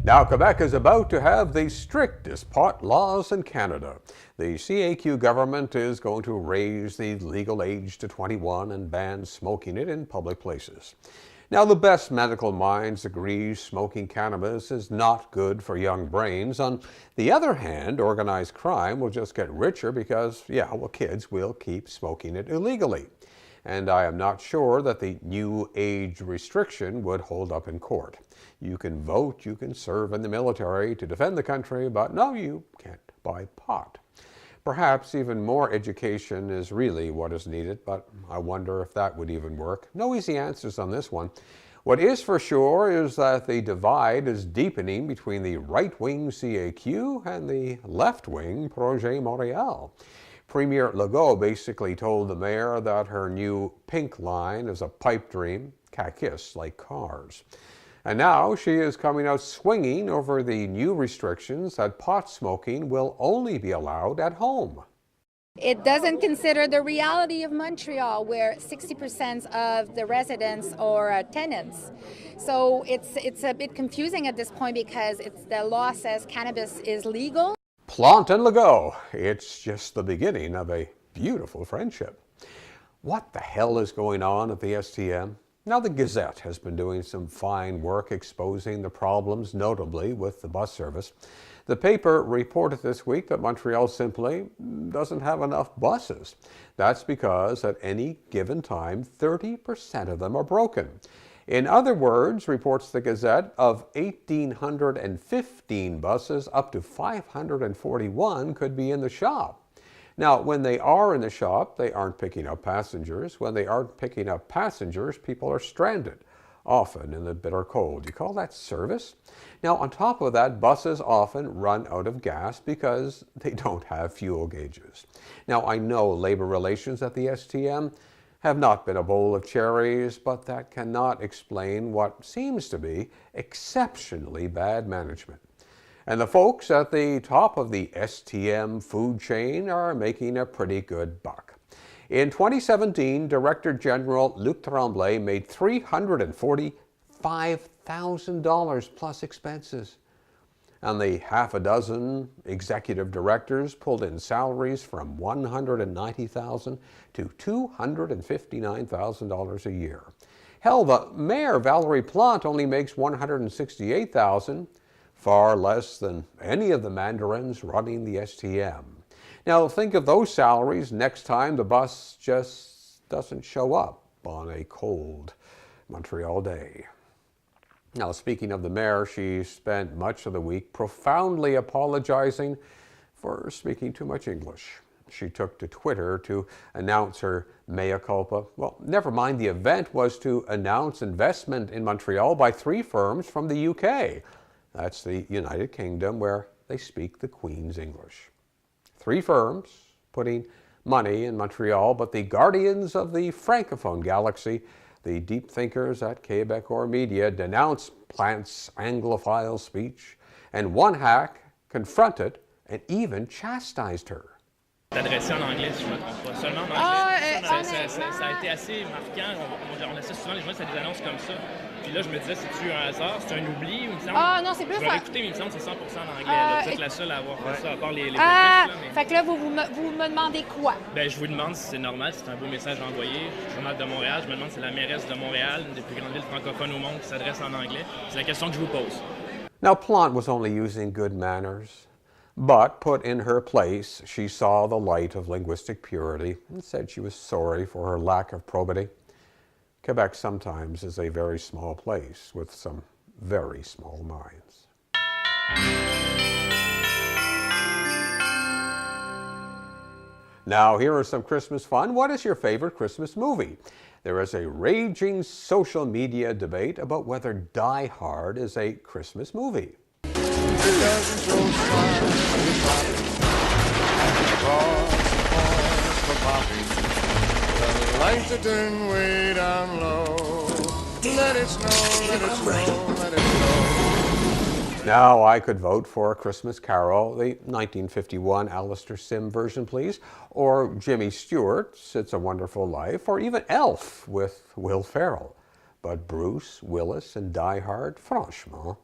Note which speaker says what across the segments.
Speaker 1: Now, Quebec is about to have the strictest pot laws in Canada. The CAQ government is going to raise the legal age to 21 and ban smoking it in public places. Now, the best medical minds agree smoking cannabis is not good for young brains. On the other hand, organized crime will just get richer because, kids will keep smoking it illegally. And I am not sure that the new age restriction would hold up in court. You can vote, you can serve in the military to defend the country, but no, you can't buy pot. Perhaps even more education is really what is needed, but I wonder if that would even work. No easy answers on this one. What is for sure is that the divide is deepening between the right-wing CAQ and the left-wing Projet Montréal. Premier Legault basically told the mayor that her new pink line is a pipe dream, caquist like cars. And now she is coming out swinging over the new restrictions that pot smoking will only be allowed at home.
Speaker 2: It doesn't consider the reality of Montreal, where 60% of the residents are tenants. So it's a bit confusing at this point because the law says cannabis is legal.
Speaker 1: Plante and Legault, it's just the beginning of a beautiful friendship. What the hell is going on at the STM? Now, the Gazette has been doing some fine work exposing the problems, notably with the bus service. The paper reported this week that Montreal simply doesn't have enough buses. That's because at any given time, 30% of them are broken. In other words, reports the Gazette, of 1,815 buses, up to 541 could be in the shop. Now, when they are in the shop, they aren't picking up passengers. When they aren't picking up passengers, people are stranded, often in the bitter cold. You call that service? Now, on top of that, buses often run out of gas because they don't have fuel gauges. Now, I know labor relations at the STM have not been a bowl of cherries, but that cannot explain what seems to be exceptionally bad management. And the folks at the top of the STM food chain are making a pretty good buck. In 2017, Director General Luc Tremblay made $345,000 plus expenses. And the half a dozen executive directors pulled in salaries from $190,000 to $259,000 a year. Hell, the mayor, Valerie Plante, only makes $168,000, far less than any of the mandarins running the STM. Now, think of those salaries next time the bus just doesn't show up on a cold Montreal day. Now, speaking of the mayor, she spent much of the week profoundly apologizing for speaking too much English. She took to Twitter to announce her mea culpa. Well, never mind, the event was to announce investment in Montreal by 3 firms from the UK. That's the United Kingdom, where they speak the Queen's English. 3 firms putting money in Montreal, but the guardians of the Francophone galaxy, the deep thinkers at Quebec Media, denounced Plante's Anglophile speech, and one hack confronted and even chastised her.
Speaker 3: D'adresser en anglais, si je ne me trompe pas. Seulement en anglais. Ça a été assez marquant. On assiste souvent les journalistes à des annonces comme ça. Puis là, je me disais, c'est-tu un hasard? C'est un oubli? Il me semble.
Speaker 2: Ah non, c'est plus...
Speaker 3: Je vais réécouter, mais il me semble que c'est 100% en anglais. Vous êtes la seule à avoir fait ça, à part les mais...
Speaker 2: Fait que là, vous me demandez quoi?
Speaker 3: Ben, je vous demande si c'est normal, si c'est un beau message à envoyer. Je suis journal de Montréal, je me demande si c'est la mairesse de Montréal, une des plus grandes villes francophones au monde, qui s'adresse en anglais. C'est la question que je vous pose.
Speaker 1: Now, Plante was only using good manners, but put in her place, she saw the light of linguistic purity and said she was sorry for her lack of probity. Quebec sometimes is a very small place with some very small minds. Now, here is some Christmas fun. What is your favorite Christmas movie? There is a raging social media debate about whether Die Hard is a Christmas movie.
Speaker 4: Lights are turned way down low. Let it snow, let it snow, let it snow.
Speaker 1: Now, I could vote for A Christmas Carol, the 1951 Alistair Sim version, please, or Jimmy Stewart's It's a Wonderful Life, or even Elf with Will Ferrell. But Bruce Willis and Die Hard, franchement,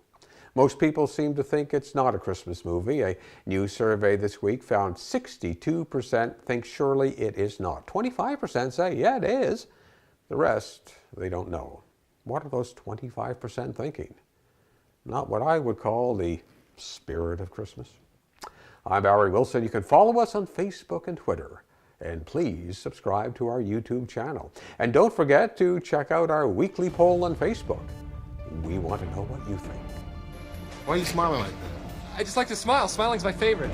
Speaker 1: Most people seem to think it's not a Christmas movie. A new survey this week found 62% think surely it is not. 25% say, yeah, it is. The rest, they don't know. What are those 25% thinking? Not what I would call the spirit of Christmas. I'm Barry Wilson. You can follow us on Facebook and Twitter. And please subscribe to our YouTube channel. And don't forget to check out our weekly poll on Facebook. We want to know what you think.
Speaker 5: Why are you smiling like that?
Speaker 6: I just like to smile. Smiling's my favorite.